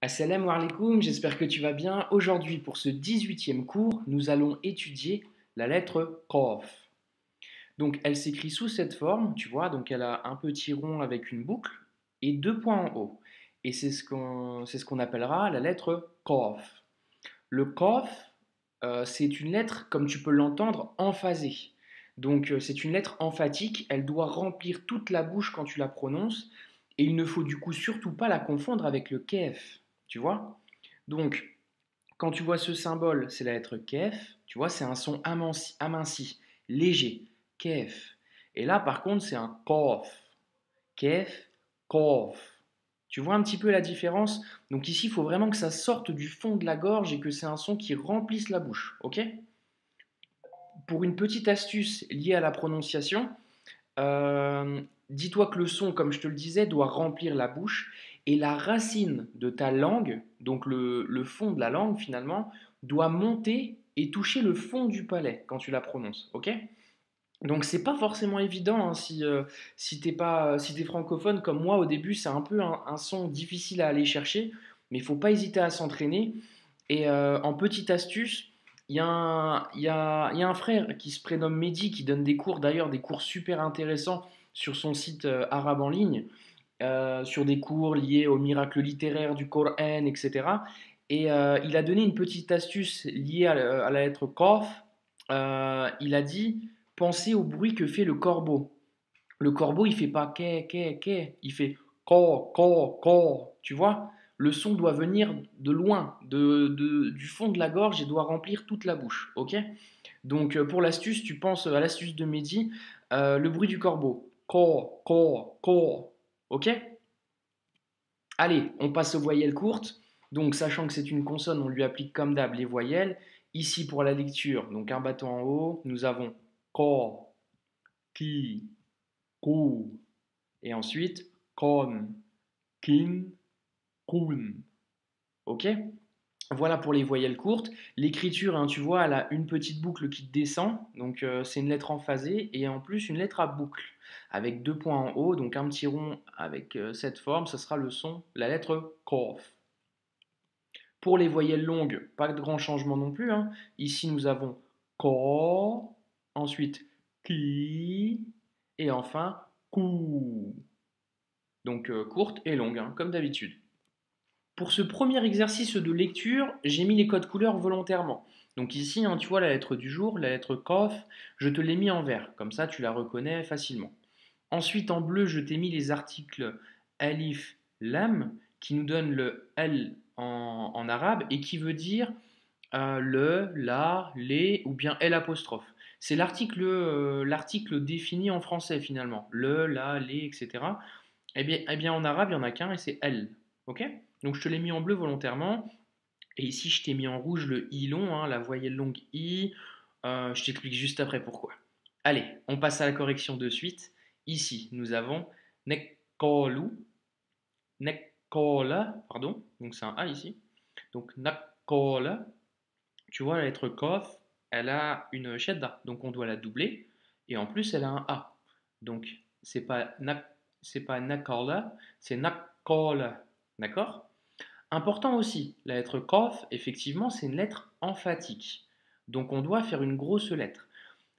Assalamu alaikum, j'espère que tu vas bien. Aujourd'hui, pour ce 18e cours, nous allons étudier la lettre Qaf. Donc, elle s'écrit sous cette forme, tu vois, donc elle a un petit rond avec une boucle et deux points en haut. Et c'est ce qu'on appellera la lettre Qaf. Le Qaf, c'est une lettre, comme tu peux l'entendre, emphasée. Donc, c'est une lettre emphatique, elle doit remplir toute la bouche quand tu la prononces, et il ne faut du coup surtout pas la confondre avec le kef, tu vois. Donc, quand tu vois ce symbole, c'est la lettre kef, tu vois, c'est un son aminci, léger, kef. Et là, par contre, c'est un qaf, kef, qaf. Tu vois un petit peu la différence? Donc ici, il faut vraiment que ça sorte du fond de la gorge et que c'est un son qui remplisse la bouche, ok? Pour une petite astuce liée à la prononciation, dis-toi que le son, comme je te le disais, doit remplir la bouche et la racine de ta langue, donc le fond de la langue finalement, doit monter et toucher le fond du palais quand tu la prononces, ok? Donc c'est pas forcément évident hein, si t'es pas si t'es francophone comme moi au début c'est un peu un son difficile à aller chercher mais il faut pas hésiter à s'entraîner et en petite astuce il y a un frère qui se prénomme Mehdi qui donne des cours d'ailleurs des cours super intéressants sur son site arabe en ligne sur des cours liés au miracle littéraire du Coran etc. Et il a donné une petite astuce liée à la lettre Qaf. Il a dit pensez au bruit que fait le corbeau. Le corbeau, il fait pas quai, il fait ko. Tu vois? Le son doit venir de loin, du fond de la gorge et doit remplir toute la bouche. Ok? Donc pour l'astuce, tu penses à l'astuce de Mehdi, le bruit du corbeau. Ko. Ok? Allez, on passe aux voyelles courtes. Donc, sachant que c'est une consonne, on lui applique comme d'hab les voyelles. Ici, pour la lecture, donc un bâton en haut, nous avons ko, ki, ku. Et ensuite, kon, kin, kun. Ok? Voilà pour les voyelles courtes. L'écriture, hein, tu vois, elle a une petite boucle qui descend. Donc, c'est une lettre emphasée et en plus une lettre à boucle avec deux points en haut. Donc, un petit rond avec cette forme, ce sera le son, la lettre kof. Pour les voyelles longues, pas de grand changement non plus, hein. Ici, nous avons ko, ensuite ki, et enfin ku. Donc courte et longue, hein, comme d'habitude. Pour ce premier exercice de lecture, j'ai mis les codes couleurs volontairement. Donc ici, hein, tu vois la lettre du jour, la lettre kof, je te l'ai mis en vert, comme ça tu la reconnais facilement. Ensuite, en bleu, je t'ai mis les articles alif, lam, qui nous donnent le L en arabe et qui veut dire le, la, les ou bien L apostrophe. C'est l'article défini en français finalement. Le, la, les, etc. Eh bien, en arabe, il n'y en a qu'un et c'est L. Ok? Donc je te l'ai mis en bleu volontairement. Et ici, je t'ai mis en rouge le I long, hein, la voyelle longue I. Je t'explique juste après pourquoi. Allez, on passe à la correction de suite. Ici, nous avons nekolu, nekola, pardon. Donc c'est un A ici. Donc nakola, tu vois, la lettre kof, elle a une shedda, donc on doit la doubler. Et en plus, elle a un A. Donc, c'est pas nakola, c'est nakola. D'accord? Important aussi, la lettre kof, effectivement, c'est une lettre emphatique. Donc, on doit faire une grosse lettre.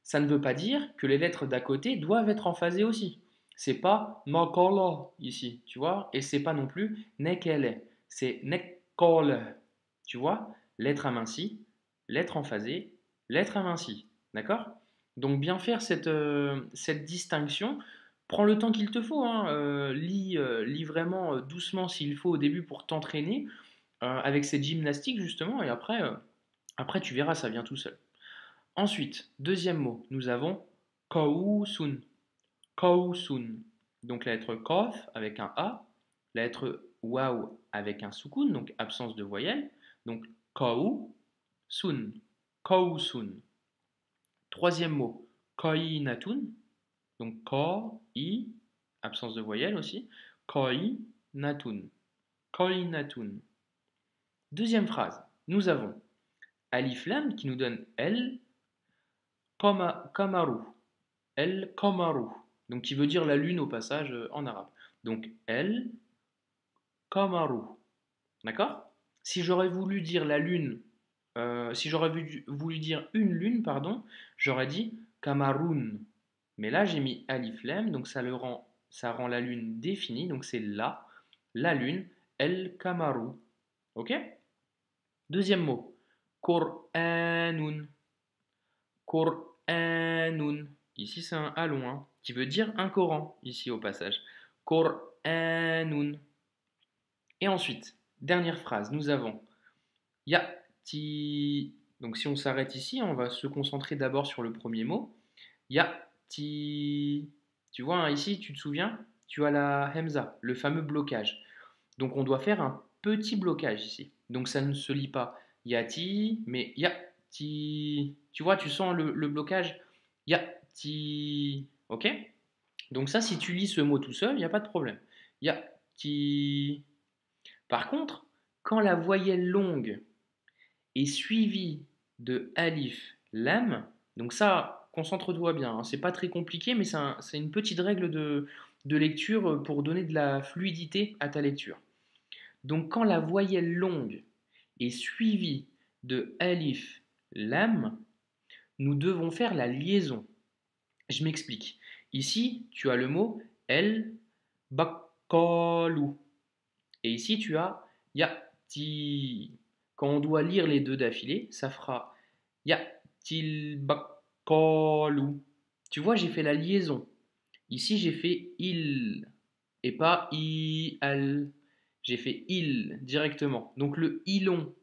Ça ne veut pas dire que les lettres d'à côté doivent être emphasées aussi. C'est pas nakola ici, tu vois, et c'est pas non plus nekele, c'est nekole. Tu vois, lettre amincie, lettre emphasée, lettre amincie. D'accord? Donc bien faire cette distinction. Prends le temps qu'il te faut. Hein, lis vraiment doucement s'il faut au début pour t'entraîner avec cette gymnastique justement. Et après, tu verras, ça vient tout seul. Ensuite, deuxième mot, nous avons kausun. Kausun. Donc la lettre kof avec un A, la lettre waw avec un soukoun, donc absence de voyelle. Donc kau, sun. Kausun. Troisième mot, koinatun. Donc ko, i, absence de voyelle aussi. Koinatun. Koinatun. Deuxième phrase, nous avons alif lam qui nous donne el, kamaru. El kamaru. Donc qui veut dire la lune au passage en arabe. Donc el kamaru. D'accord? Si j'aurais voulu dire la lune, si j'aurais voulu dire une lune, pardon, j'aurais dit Cameroun. Mais là, j'ai mis alif lam, donc ça rend la lune définie, donc c'est la lune, el Kamaru. Ok? Deuxième mot, Qur'anun. Qur'anun. Ici, c'est un A long, hein, qui veut dire un Coran, ici au passage. Qur'anun. Et ensuite, dernière phrase, nous avons Ya'ti. Donc si on s'arrête ici, on va se concentrer d'abord sur le premier mot. Ya'ti. Tu vois, hein, ici, tu te souviens, tu as la hemza, le fameux blocage. Donc on doit faire un petit blocage ici. Donc ça ne se lit pas Ya'ti, mais Ya'ti. Tu vois, tu sens le blocage Ya'ti. Ok? Donc ça, si tu lis ce mot tout seul, il n'y a pas de problème. Ya'ti. Par contre, quand la voyelle longue est suivie de alif, lam, donc ça, concentre-toi bien, hein, c'est pas très compliqué, mais c'est une petite règle de lecture pour donner de la fluidité à ta lecture. Donc quand la voyelle longue est suivie de alif, lam, nous devons faire la liaison. Je m'explique. Ici, tu as le mot el bakalu. Et ici, tu as yati. Quand on doit lire les deux d'affilée, ça fera yatil bakalu. Tu vois, j'ai fait la liaison. Ici, j'ai fait il et pas i al. J'ai fait il directement. Donc le i long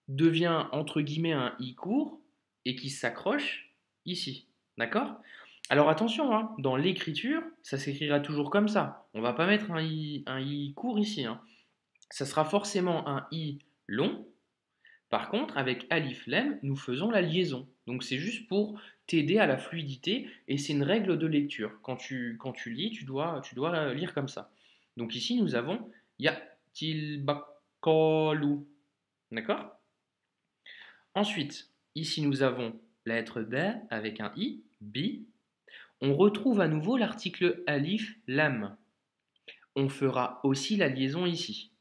devient entre guillemets un i court et qui s'accroche ici. D'accord? Alors attention, hein, dans l'écriture, ça s'écrira toujours comme ça. On ne va pas mettre un i court ici, hein. Ça sera forcément un i long. Par contre, avec alif lem, nous faisons la liaison. Donc c'est juste pour t'aider à la fluidité et c'est une règle de lecture. Quand tu lis, tu dois lire comme ça. Donc ici, nous avons yatil bakalu. D'accord? Ensuite, ici, nous avons la lettre B avec un i, bi. On retrouve à nouveau l'article alif lam. On fera aussi la liaison ici.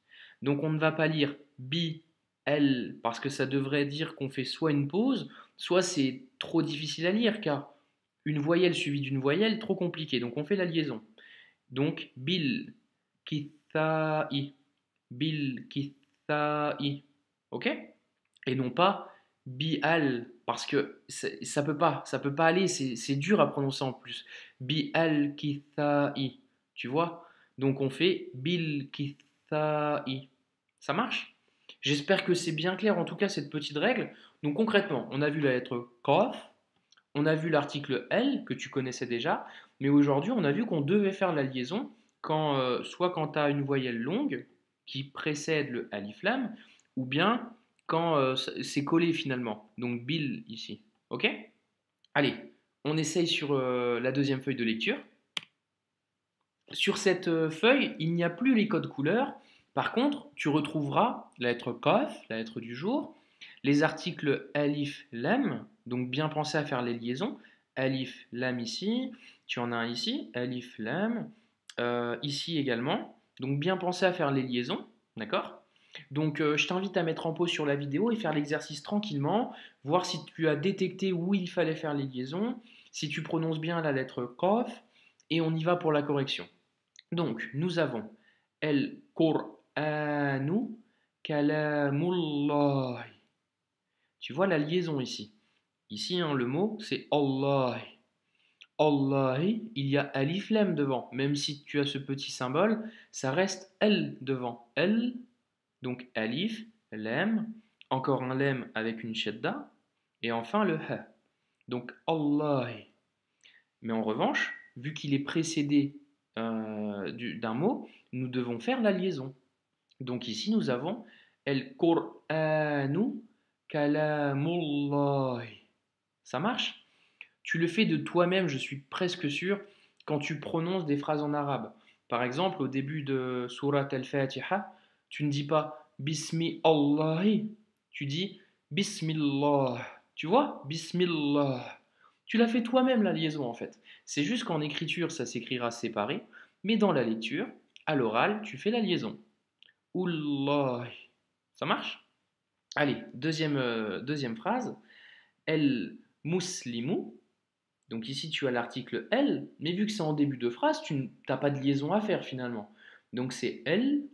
Donc on ne va pas lire bi, elle, parce que ça devrait dire qu'on fait soit une pause, soit c'est trop difficile à lire, car une voyelle suivie d'une voyelle, trop compliqué. Donc on fait la liaison. Donc bil, kithai, bil, kithai. Ok? Et non pas bial, parce que ça peut pas aller, c'est dur à prononcer en plus. Bial, kithai. Tu vois? Donc on fait bil, kithai. Ça marche? J'espère que c'est bien clair, en tout cas, cette petite règle. Donc concrètement, on a vu la lettre Qaf, on a vu l'article L, que tu connaissais déjà, mais aujourd'hui, on a vu qu'on devait faire la liaison soit quand tu as une voyelle longue qui précède le alif lam, ou bien quand c'est collé finalement. Donc Bill ici. Ok? Allez, on essaye sur la deuxième feuille de lecture. Sur cette feuille, il n'y a plus les codes couleurs. Par contre, tu retrouveras la lettre Kaf, la lettre du jour, les articles alif, lam, donc bien penser à faire les liaisons. Alif, lam ici, tu en as un ici, alif, lam, ici également. Donc bien penser à faire les liaisons, d'accord? Donc je t'invite à mettre en pause sur la vidéo et faire l'exercice tranquillement, voir si tu as détecté où il fallait faire les liaisons, si tu prononces bien la lettre Kaf, et on y va pour la correction. Donc, nous avons El Qur'anu Kalamullah. Tu vois la liaison ici. Ici, hein, le mot, c'est Allah. Allah, il y a alif lam devant. Même si tu as ce petit symbole, ça reste L devant. L, donc alif, lam, encore un lam avec une shadda, et enfin le ha. Donc Allah. Mais en revanche, vu qu'il est précédé d'un mot, nous devons faire la liaison. Donc ici, nous avons El Qur'anu Kalamullah. Ça marche? Tu le fais de toi-même, je suis presque sûr, quand tu prononces des phrases en arabe. Par exemple, au début de Surat al-Fatiha, tu ne dis pas Bismi Allahi, tu dis Bismillah. Tu vois? Bismillah. Tu l'as fait toi-même la liaison en fait. C'est juste qu'en écriture, ça s'écrira séparé, mais dans la lecture, à l'oral, tu fais la liaison. Oullahi. Ça marche? Allez, deuxième phrase. El muslimu. Donc ici, tu as l'article el, mais vu que c'est en début de phrase, tu n'as pas de liaison à faire finalement. Donc c'est el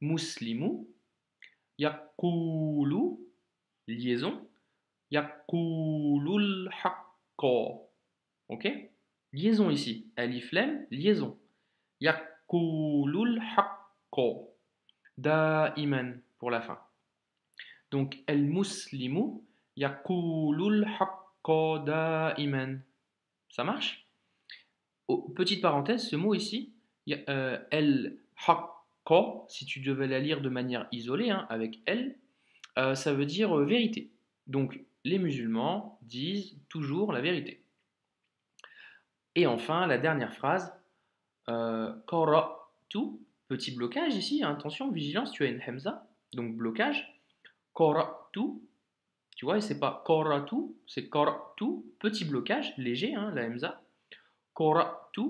muslimu yaqulu, liaison, yaqulul haqqa. Ok? Liaison ici. Alif lam, liaison. Yaqulul haqqa. Da'iman pour la fin. Donc, el muslimu yaqulul haqqa da'iman. Ça marche? Oh, petite parenthèse, ce mot ici, el haqqa, si tu devais la lire de manière isolée, hein, avec el, ça veut dire vérité. Donc, les musulmans disent toujours la vérité. Et enfin, la dernière phrase, qara'tu, petit blocage ici, hein, attention, vigilance, tu as une hamza, donc blocage. Qara'tu, tu vois, et c'est pas qara'tu, c'est qara'tu, petit blocage, léger, hein, la hamza. Qara'tu,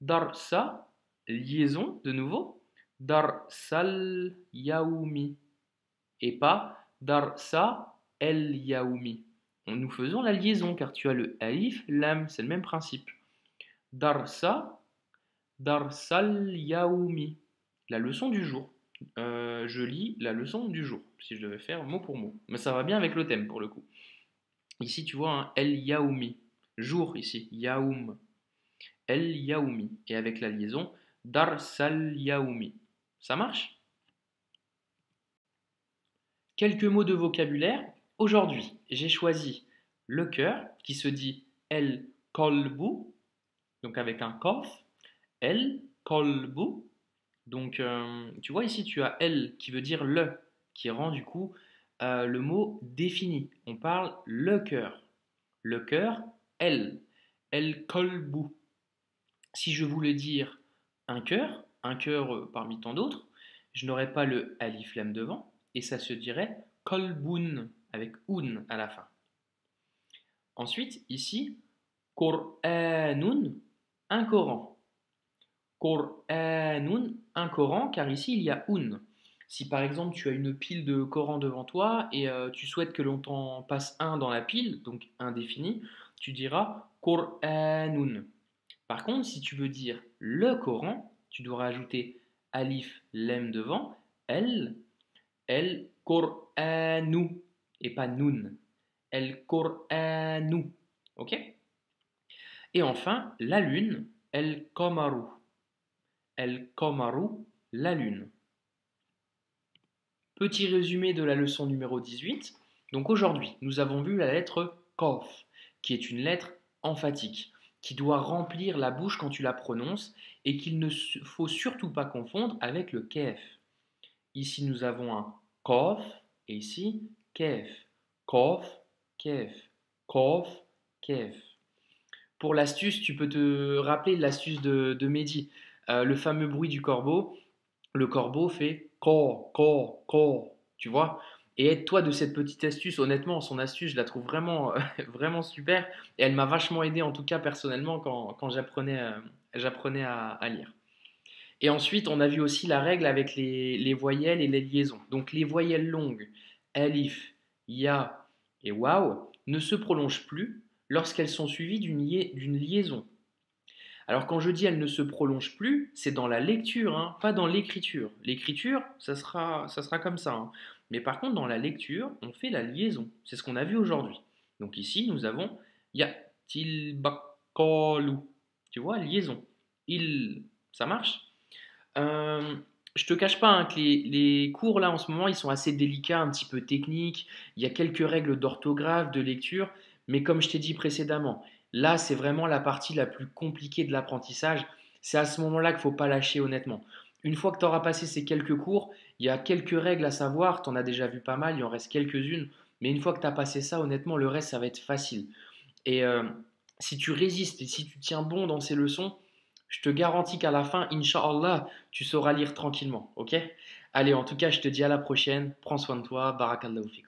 darsa, liaison, de nouveau, darsal yaoumi, et pas darsa el yaoumi. Nous faisons la liaison car tu as le alif, lam, c'est le même principe. Darsa, darsal yaoumi, la leçon du jour. Je lis la leçon du jour, si je devais faire mot pour mot. Mais ça va bien avec le thème pour le coup. Ici, tu vois un el yaoumi, jour ici, yaoum. El yaoumi. Et avec la liaison, darsal yaoumi. Ça marche? Quelques mots de vocabulaire. Aujourd'hui, j'ai choisi le cœur qui se dit el kolbu, donc avec un kof, el kolbu. Donc, tu vois ici, tu as el qui veut dire le, qui rend du coup le mot défini. On parle le cœur. Le cœur, el kolbu. Si je voulais dire un cœur parmi tant d'autres, je n'aurais pas le alif lam devant et ça se dirait kolbun avec un à la fin. Ensuite, ici, Qur'anun, un Coran. Qur'anun, un Coran, car ici il y a un. Si par exemple tu as une pile de Coran devant toi et tu souhaites que l'on t'en passe un dans la pile, donc indéfini, tu diras Qur'anun. Par contre, si tu veux dire le Coran, tu dois rajouter alif lem devant, el Qur'anu, et pas nun. El Qur'anu. Ok? Et enfin, la lune, el Qamaru. El Qamaru, la lune. Petit résumé de la leçon numéro 18. Donc aujourd'hui, nous avons vu la lettre Qaf, qui est une lettre emphatique, qui doit remplir la bouche quand tu la prononces et qu'il ne faut surtout pas confondre avec le Kef. Ici, nous avons un Qaf et ici Kef. Qaf, Kef. Qaf, Kef. Pour l'astuce, tu peux te rappeler l'astuce de Mehdi, le fameux bruit du corbeau. Le corbeau fait ko, ko, ko, tu vois. Et aide-toi de cette petite astuce. Honnêtement, son astuce, je la trouve vraiment, vraiment super. Et elle m'a vachement aidé, en tout cas personnellement, quand j'apprenais à lire. Et ensuite, on a vu aussi la règle avec les voyelles et les liaisons. Donc les voyelles longues, alif, ya et waw, ne se prolongent plus lorsqu'elles sont suivies d'une liaison. Alors quand je dis elles ne se prolongent plus, c'est dans la lecture, hein, pas dans l'écriture. L'écriture, ça sera comme ça. Hein. Mais par contre, dans la lecture, on fait la liaison. C'est ce qu'on a vu aujourd'hui. Donc ici, nous avons yatil bakalu. Tu vois, liaison. Il, ça marche? Je te cache pas hein, que les cours là en ce moment ils sont assez délicats, un petit peu techniques. Il y a quelques règles d'orthographe, de lecture, mais comme je t'ai dit précédemment, là c'est vraiment la partie la plus compliquée de l'apprentissage. C'est à ce moment-là qu'il ne faut pas lâcher honnêtement. Une fois que tu auras passé ces quelques cours, il y a quelques règles à savoir, tu en as déjà vu pas mal, il en reste quelques-unes, mais une fois que tu as passé ça, honnêtement, le reste ça va être facile. Et si tu résistes et si tu tiens bon dans ces leçons, je te garantis qu'à la fin, Inch'Allah, tu sauras lire tranquillement. Ok? Allez, en tout cas, je te dis à la prochaine. Prends soin de toi. Barakallahu fik.